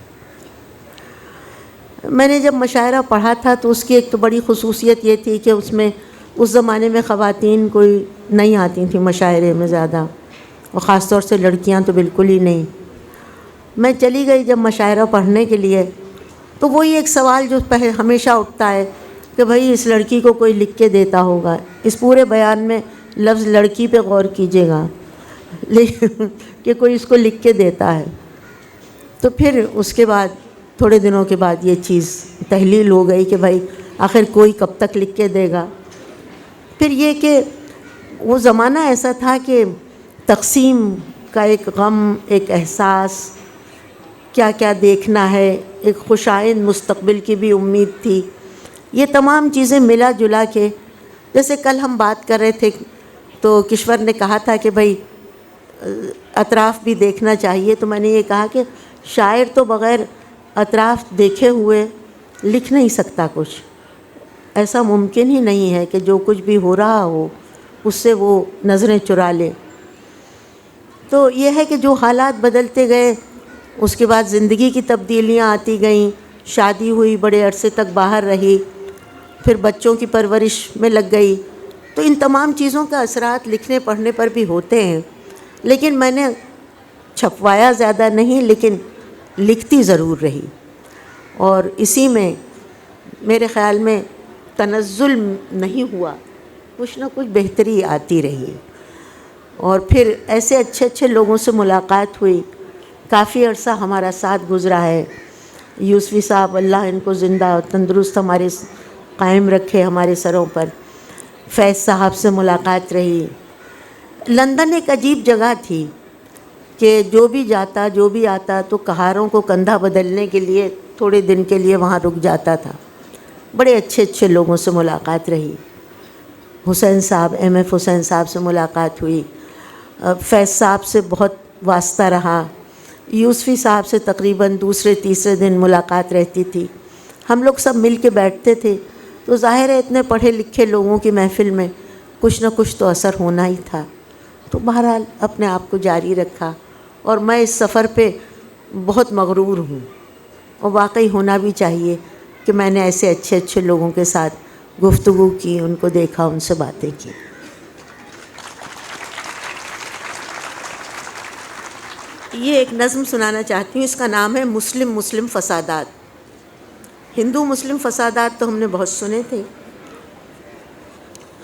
میں نے جب مشاعرہ پڑھا تھا تو اس کی ایک تو بڑی خصوصیت یہ تھی کہ اس میں اس زمانے میں خواتین کوئی نہیں آتی تھیں مشاعرے میں زیادہ، اور خاص طور سے لڑکیاں تو بالکل ہی نہیں. میں چلی گئی جب مشاعرہ پڑھنے کے لیے تو وہی ایک سوال جو ہمیشہ اٹھتا ہے کہ بھائی اس لڑکی کو کوئی لکھ کے دیتا ہوگا. اس پورے بیان میں لفظ لڑکی پہ غور کیجیے گا کہ کوئی اس کو لکھ کے دیتا ہے. تو پھر اس کے بعد تھوڑے دنوں کے بعد یہ چیز تحلیل ہو گئی کہ بھائی آخر کوئی کب تک لکھ کے دے گا. پھر یہ کہ وہ زمانہ ایسا تھا کہ تقسیم کا ایک غم، ایک احساس، کیا کیا دیکھنا ہے، ایک خوشائند مستقبل کی بھی امید تھی. یہ تمام چیزیں ملا جلا کے، جیسے کل ہم بات کر رہے تھے تو کشور نے کہا تھا کہ بھائی اطراف بھی دیکھنا چاہیے، تو میں نے یہ کہا کہ شاعر تو بغیر اطراف دیکھے ہوئے لکھ نہیں سکتا کچھ. ایسا ممکن ہی نہیں ہے کہ جو کچھ بھی ہو رہا ہو اس سے وہ نظریں چرا لے. تو یہ ہے کہ جو حالات بدلتے گئے اس کے بعد زندگی کی تبدیلیاں آتی گئیں. شادی ہوئی، بڑے عرصے تک باہر رہی، پھر بچوں کی پرورش میں لگ گئی. تو ان تمام چیزوں کا اثرات لکھنے پڑھنے پر بھی ہوتے ہیں. لیکن میں نے چھپوایا زیادہ نہیں، لیکن لکھتی ضرور رہی. اور اسی میں میرے خیال میں تنزل نہیں ہوا، کچھ نہ کچھ بہتری آتی رہی. اور پھر ایسے اچھے اچھے لوگوں سے ملاقات ہوئی. کافی عرصہ ہمارا ساتھ گزرا ہے. یوسفی صاحب اللہ ان کو زندہ اور تندرست ہمارے قائم رکھے ہمارے سروں پر. فیض صاحب سے ملاقات رہی. لندن ایک عجیب جگہ تھی کہ جو بھی جاتا جو بھی آتا تو کہاروں کو کندھا بدلنے کے لیے تھوڑے دن کے لیے وہاں رک جاتا تھا. بڑے اچھے اچھے لوگوں سے ملاقات رہی. حسین صاحب، ایم ایف حسین صاحب سے ملاقات ہوئی. فیض صاحب سے بہت واسطہ رہا. یوسفی صاحب سے تقریباً دوسرے تیسرے دن ملاقات رہتی تھی. ہم لوگ سب مل کے بیٹھتے تھے. تو ظاہر ہے اتنے پڑھے لکھے لوگوں کی محفل میں کچھ نہ کچھ تو اثر ہونا ہی تھا. تو بہرحال اپنے آپ کو جاری رکھا. اور میں اس سفر پہ بہت مغرور ہوں، اور واقعی ہونا بھی چاہیے کہ میں نے ایسے اچھے اچھے لوگوں کے ساتھ گفتگو کی، ان کو دیکھا، ان سے باتیں کی. یہ ایک نظم سنانا چاہتی ہوں. اس کا نام ہے مسلم فسادات. ہندو مسلم فسادات تو ہم نے بہت سنے تھے.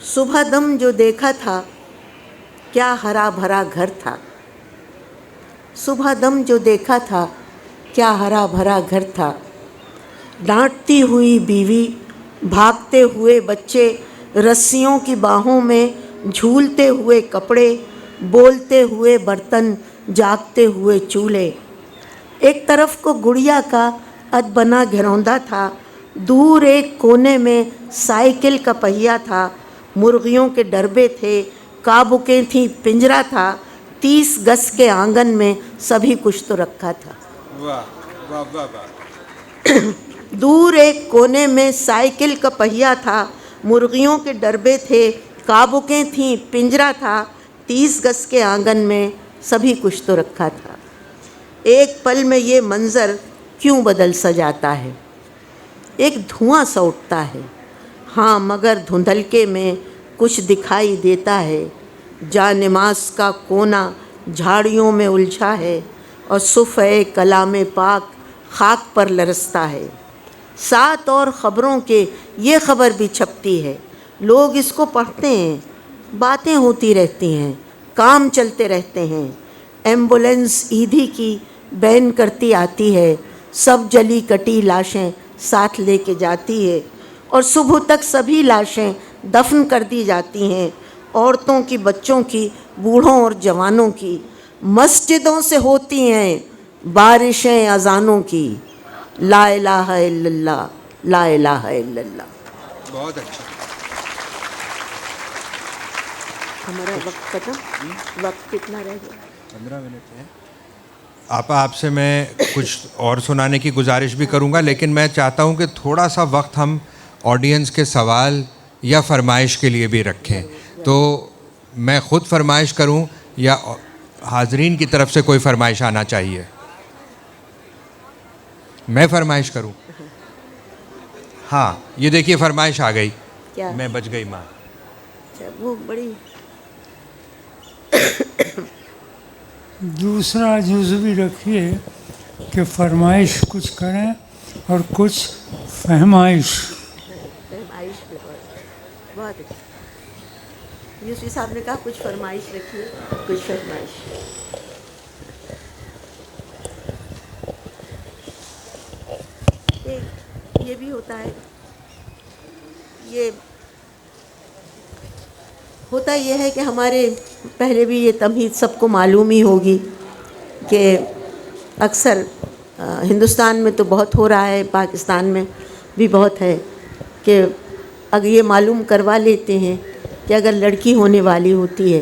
صبح دم جو دیکھا تھا کیا ہرا بھرا گھر تھا. صبح دم جو دیکھا تھا کیا ہرا بھرا گھر تھا. ڈانٹتی ہوئی بیوی، بھاگتے ہوئے بچے، رسیوں کی باہوں میں جھولتے ہوئے کپڑے، بولتے ہوئے برتن، جاگتے ہوئے چولہے. ایک طرف کو گڑیا کا ادبنا گھروندا تھا، دور ایک کونے میں سائیکل کا پہیا تھا. مرغیوں کے ڈربے تھے، کابکیں تھیں، پنجرا تھا. 30 گز کے آنگن میں سبھی کچھ تو رکھا تھا. دور ایک کونے میں سائیکل کا پہیا تھا، مرغیوں کے ڈربے تھے، کابکیں تھیں، پنجرا تھا. 30 گز کے آنگن میں سبھی کچھ تو رکھا تھا. ایک پل میں یہ منظر کیوں بدل سا جاتا ہے. ایک دھواں سا اٹھتا ہے، ہاں مگر دھندلکے میں کچھ دکھائی دیتا ہے. جا نماز کا کونا جھاڑیوں میں الجھا ہے، اور صفحہ کلام پاک خاک پر لرزتا ہے. ساتھ اور خبروں کے یہ خبر بھی چھپتی ہے، لوگ اس کو پڑھتے ہیں، باتیں ہوتی رہتی ہیں، کام چلتے رہتے ہیں، ایمبولینس عیدی کی بین کرتی آتی ہے، سب جلی کٹی لاشیں ساتھ لے کے جاتی ہے، اور صبح تک سبھی لاشیں دفن کر دی جاتی ہیں، عورتوں کی، بچوں کی، بوڑھوں اور جوانوں کی۔ مسجدوں سے ہوتی ہیں بارشیں اذانوں کی، لا الہ الا اللہ، لا الہ الا اللہ۔ بہت اچھا. ہمارا وقت ختم، وقت کتنا رہ گیا؟ 15 منٹ ہے. آپا آپ سے میں کچھ اور سنانے کی گزارش بھی کروں گا، لیکن میں چاہتا ہوں کہ تھوڑا سا وقت ہم آڈینس کے سوال یا فرمائش کے لیے بھی رکھیں. تو میں خود فرمائش کروں یا حاضرین کی طرف سے کوئی فرمائش آنا چاہیے؟ میں فرمائش کروں؟ ہاں، یہ دیکھیے فرمائش آ گئی. کیا؟ میں بچ گئی ماں. وہ بڑی دوسرا جزو بھی رکھیے کہ فرمائش کچھ کریں اور کچھ فہمائش. فرمائش پہ بہت اچھا. یوسفی صاحب نے کہا کچھ فرمائش رکھیے، کچھ فرمائش. یہ بھی ہوتا ہے، یہ ہوتا یہ ہے کہ ہمارے پہلے بھی یہ تمہید سب کو معلوم ہی ہوگی کہ اکثر ہندوستان میں تو بہت ہو رہا ہے، پاکستان میں بھی بہت ہے کہ اگر یہ معلوم کروا لیتے ہیں کہ اگر لڑکی ہونے والی ہوتی ہے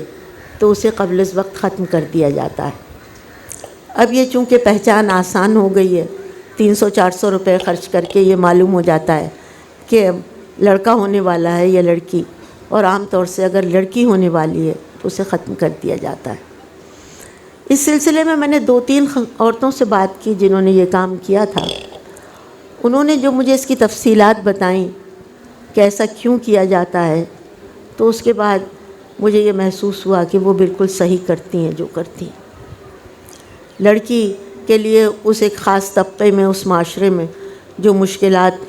تو اسے قبل از وقت ختم کر دیا جاتا ہے. اب یہ چونکہ پہچان آسان ہو گئی ہے، 300-400 روپے خرچ کر کے یہ معلوم ہو جاتا ہے کہ لڑکا ہونے والا ہے یا لڑکی، اور عام طور سے اگر لڑکی ہونے والی ہے تو اسے ختم کر دیا جاتا ہے. اس سلسلے میں نے 2-3 عورتوں سے بات کی جنہوں نے یہ کام کیا تھا. انہوں نے جو مجھے اس کی تفصیلات بتائیں کہ ایسا کیوں کیا جاتا ہے، تو اس کے بعد مجھے یہ محسوس ہوا کہ وہ بالکل صحیح کرتی ہیں جو کرتی ہیں. لڑکی کے لیے اس ایک خاص طبقے میں، اس معاشرے میں جو مشکلات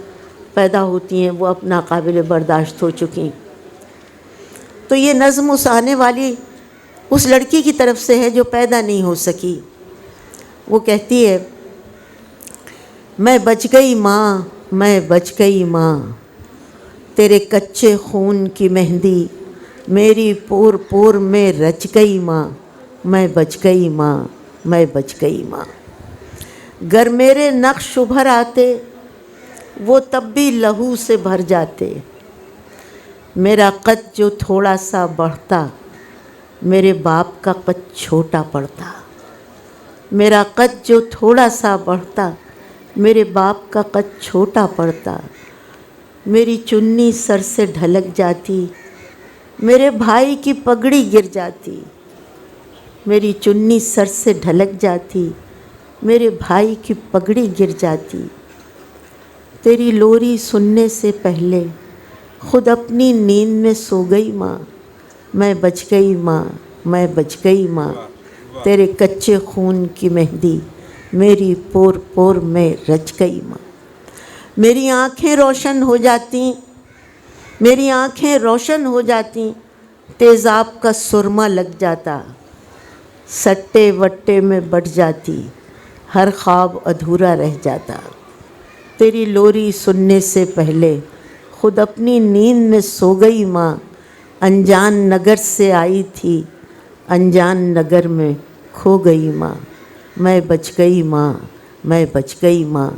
پیدا ہوتی ہیں وہ اب ناقابل برداشت ہو چکی ہیں. تو یہ نظم اس آنے والی اس لڑکی کی طرف سے ہے جو پیدا نہیں ہو سکی. وہ کہتی ہے، میں بچ گئی ماں، میں بچ گئی ماں، تیرے کچے خون کی مہندی میری پور پور میں رچ گئی ماں، میں بچ گئی ماں، میں بچ گئی ماں. گر میرے نقش ابھر آتے وہ تب بھی لہو سے بھر جاتے. میرا قد جو تھوڑا سا بڑھتا میرے باپ کا قد چھوٹا پڑتا. میرا قد جو تھوڑا سا بڑھتا میرے باپ کا قد چھوٹا پڑتا. میری چنی سر سے ڈھلک جاتی، میرے بھائی کی پگڑی گر جاتی. میری چنی سر سے ڈھلک جاتی، میرے بھائی کی پگڑی گر جاتی. تیری لوری سننے سے پہلے خود اپنی نیند میں سو گئی ماں، میں بچ گئی ماں، میں بچ گئی ماں. تیرے کچے خون کی مہندی میری پور پور میں رچ گئی ماں. میری آنکھیں روشن ہو جاتی، میری آنکھیں روشن ہو جاتی، تیزاب کا سرما لگ جاتا. سٹے وٹے میں بٹ جاتی، ہر خواب ادھورا رہ جاتا. تیری لوری سننے سے پہلے خود اپنی نیند میں سو گئی ماں. انجان نگر سے آئی تھی، انجان نگر میں کھو گئی ماں. میں بچ گئی ماں، میں بچ گئی ماں.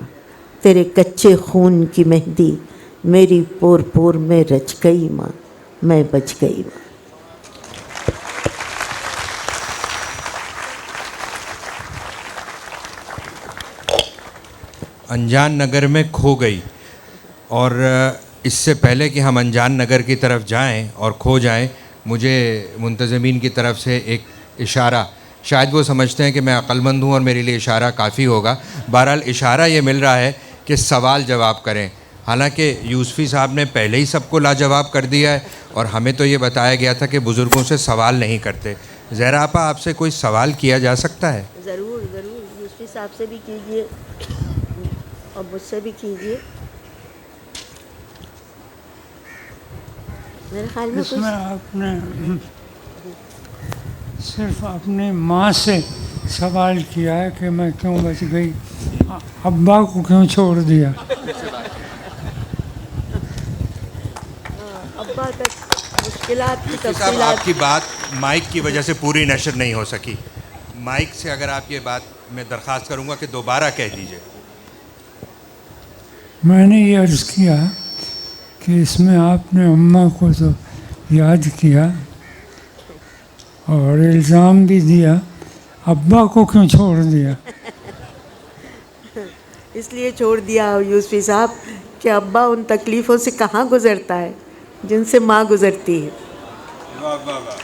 تیرے کچے خون کی مہندی میری پور پور میں رچ گئی ماں، میں بچ گئی ماں. انجان نگر میں کھو گئی. اور اس سے پہلے کہ ہم انجان نگر کی طرف جائیں اور کھو جائیں، مجھے منتظمین کی طرف سے ایک اشارہ، شاید وہ سمجھتے ہیں کہ میں عقل مند ہوں اور میرے لیے اشارہ کافی ہوگا. بہرحال اشارہ یہ مل رہا ہے کہ سوال جواب کریں. حالانکہ یوسفی صاحب نے پہلے ہی سب کو لاجواب کر دیا ہے، اور ہمیں تو یہ بتایا گیا تھا کہ بزرگوں سے سوال نہیں کرتے. زہرا آپا، آپ سے کوئی سوال کیا جا سکتا ہے؟ ضرور ضرور، یوسفی صاحب سے بھی کیجیے اور مجھ سے بھی کیجیے. میرے خیال میں اس میں آپ نے صرف اپنی ماں سے سوال کیا ہے کہ میں کیوں بچ گئی، ابا کو کیوں چھوڑ دیا. ابا تک مشکلات کی یوسفی صاحب تفصیلات. آپ کی بات مائک کی وجہ سے پوری نشر نہیں ہو سکی. مائک سے اگر آپ یہ بات میں درخواست کروں گا کہ دوبارہ کہہ دیجیے. میں نے یہ عرض کیا کہ اس میں آپ نے اماں کو تو یاد کیا اور الزام بھی دیا، ابا کو کیوں چھوڑ دیا. اس لیے چھوڑ دیا یوسفی صاحب کہ ابا ان تکلیفوں سے کہاں گزرتا ہے جن سے ماں گزرتی ہے. واہ واہ واہ.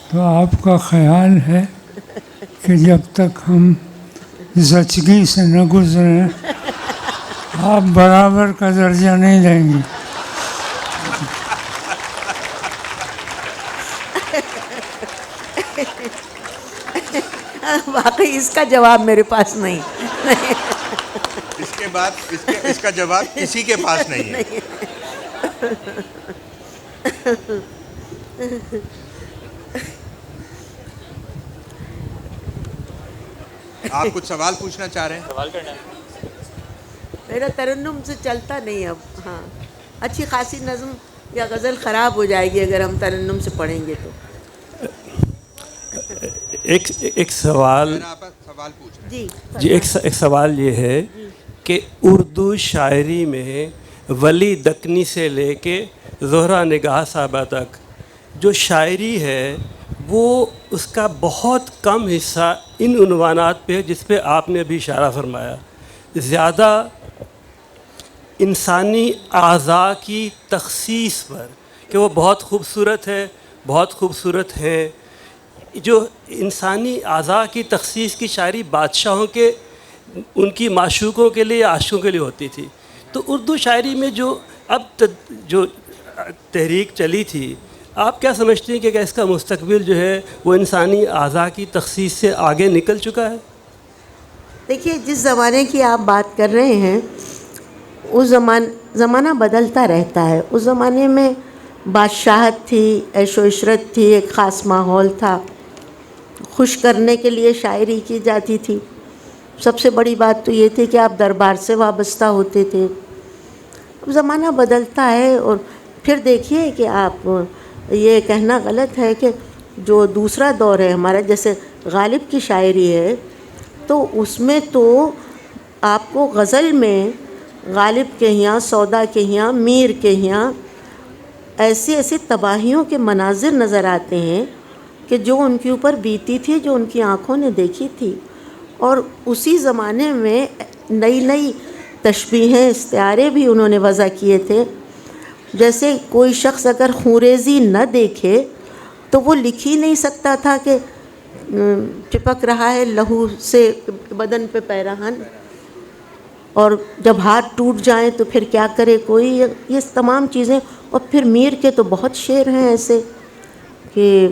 تو آپ کا خیال ہے کہ جب تک ہم زچگی سے نہ گزریں آپ برابر کا درجہ نہیں دیں گی. واقعی اس کا جواب میرے پاس نہیں. اس کے بعد اس کا جواب کسی کے پاس نہیں ہے. آپ کچھ سوال پوچھنا چاہ رہے ہیں؟ سوال کرنا ہے. میرا ترنم سے چلتا نہیں اب. ہاں اچھی خاصی نظم یا غزل خراب ہو جائے گی اگر ہم ترنم سے پڑھیں گے تو. ایک سوال آپ سوال پوچھ رہے ہیں. جی جی ایک سوال یہ ہے کہ اردو شاعری میں ولی دکنی سے لے کے زہرہ نگاہ صاحبہ تک جو شاعری ہے وہ اس کا بہت کم حصہ ان عنوانات پہ ہے جس پہ آپ نے ابھی اشارہ فرمایا. زیادہ انسانی اعضاء کی تخصیص پر کہ وہ بہت خوبصورت ہے، بہت خوبصورت ہیں. جو انسانی اعضاء کی تخصیص کی شاعری بادشاہوں کے ان کی معشوقوں کے لیے یا عاشقوں کے لیے ہوتی تھی. تو اردو شاعری میں جو جو تحریک چلی تھی، آپ کیا سمجھتے ہیں کہ اس کا مستقبل جو ہے وہ انسانی اعضاء کی تخصیص سے آگے نکل چکا ہے؟ دیکھیے جس زمانے کی آپ بات کر رہے ہیں اس زمانہ بدلتا رہتا ہے. اس زمانے میں بادشاہت تھی، عیش و عشرت تھی، ایک خاص ماحول تھا، خوش کرنے کے لیے شاعری کی جاتی تھی. سب سے بڑی بات تو یہ تھی کہ آپ دربار سے وابستہ ہوتے تھے. اب زمانہ بدلتا ہے اور پھر دیکھیے کہ آپ یہ کہنا غلط ہے کہ جو دوسرا دور ہے ہمارا، جیسے غالب کی شاعری ہے تو اس میں تو آپ کو غزل میں غالب کے یہاں، سودا کے یہاں، میر کے یہاں ایسی ایسی تباہیوں کے مناظر نظر آتے ہیں کہ جو ان کے اوپر بیتی تھی، جو ان کی آنکھوں نے دیکھی تھی. اور اسی زمانے میں نئی نئی تشبیہیں، استعارے بھی انہوں نے وضع کیے تھے. جیسے کوئی شخص اگر خونریزی نہ دیکھے تو وہ لکھ ہی نہیں سکتا تھا کہ چپک رہا ہے لہو سے بدن پہ پیراہن، اور جب ہاتھ ٹوٹ جائیں تو پھر کیا کرے کوئی. یہ تمام چیزیں. اور پھر میر کے تو بہت شعر ہیں ایسے کہ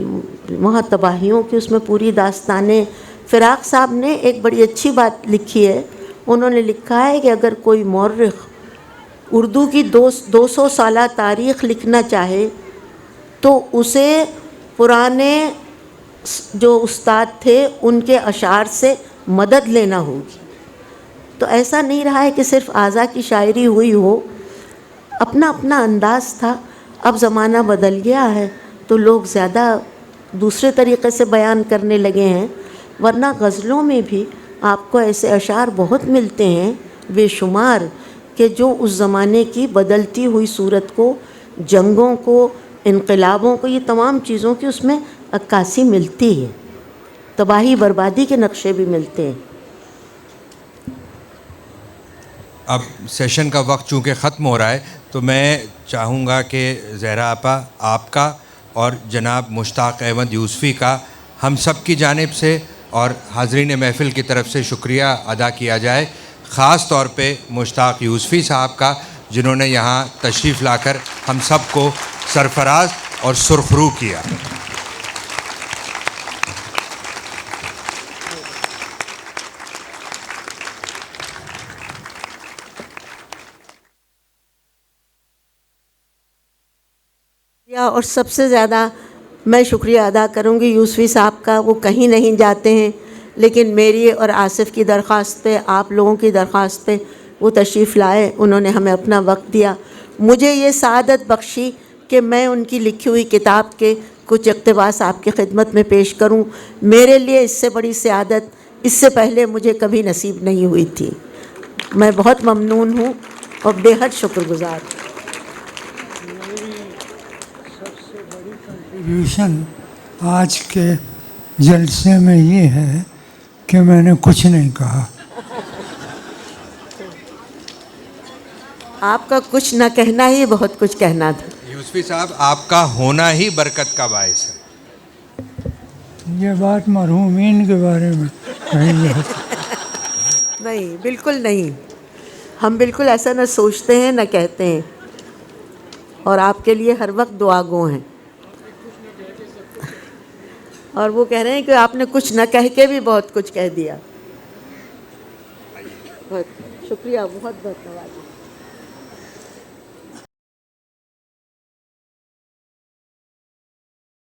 وہاں تباہیوں کی اس میں پوری داستانیں. فراق صاحب نے ایک بڑی اچھی بات لکھی ہے. انہوں نے لکھا ہے کہ اگر کوئی مورخ اردو کی 200 سالہ تاریخ لکھنا چاہے تو اسے پرانے جو استاد تھے ان کے اشعار سے مدد لینا ہوگی. تو ایسا نہیں رہا ہے کہ صرف آزا کی شاعری ہوئی ہو، اپنا اپنا انداز تھا. اب زمانہ بدل گیا ہے تو لوگ زیادہ دوسرے طریقے سے بیان کرنے لگے ہیں. ورنہ غزلوں میں بھی آپ کو ایسے اشعار بہت ملتے ہیں بے شمار کہ جو اس زمانے کی بدلتی ہوئی صورت کو، جنگوں کو، انقلابوں کو، یہ تمام چیزوں کی اس میں عکاسی ملتی ہے. تباہی بربادی کے نقشے بھی ملتے ہیں. اب سیشن کا وقت چونکہ ختم ہو رہا ہے تو میں چاہوں گا کہ زہرا آپا آپ کا اور جناب مشتاق احمد یوسفی کا ہم سب کی جانب سے اور حاضرین محفل کی طرف سے شکریہ ادا کیا جائے. خاص طور پہ مشتاق یوسفی صاحب کا جنہوں نے یہاں تشریف لا کر ہم سب کو سرفراز اور سرخرو کیا. اور سب سے زیادہ میں شکریہ ادا کروں گی یوسفی صاحب کا. وہ کہیں نہیں جاتے ہیں لیکن میری اور آصف کی درخواست پہ, آپ لوگوں کی درخواست پہ وہ تشریف لائے, انہوں نے ہمیں اپنا وقت دیا, مجھے یہ سعادت بخشی کہ میں ان کی لکھی ہوئی کتاب کے کچھ اقتباس آپ کی خدمت میں پیش کروں. میرے لیے اس سے بڑی سعادت اس سے پہلے مجھے کبھی نصیب نہیں ہوئی تھی. میں بہت ممنون ہوں اور بے حد شکر گزار. کنٹریبیوشن آج کے جلسے میں یہ ہے کہ میں نے کچھ نہیں کہا. آپ کا کچھ نہ کہنا ہی بہت کچھ کہنا تھا. یوسفی صاحب آپ کا ہونا ہی برکت کا باعث ہے. یہ بات مرحومین کے بارے میں کہی جاتی. نہیں, بالکل نہیں, ہم بالکل ایسا نہ سوچتے ہیں نہ کہتے ہیں, اور آپ کے لیے ہر وقت دعا گو ہیں. اور وہ کہہ رہے ہیں کہ آپ نے کچھ نہ کہہ کے بھی بہت کچھ کہہ دیا. بہت شکریہ, بہت بہت نوازی.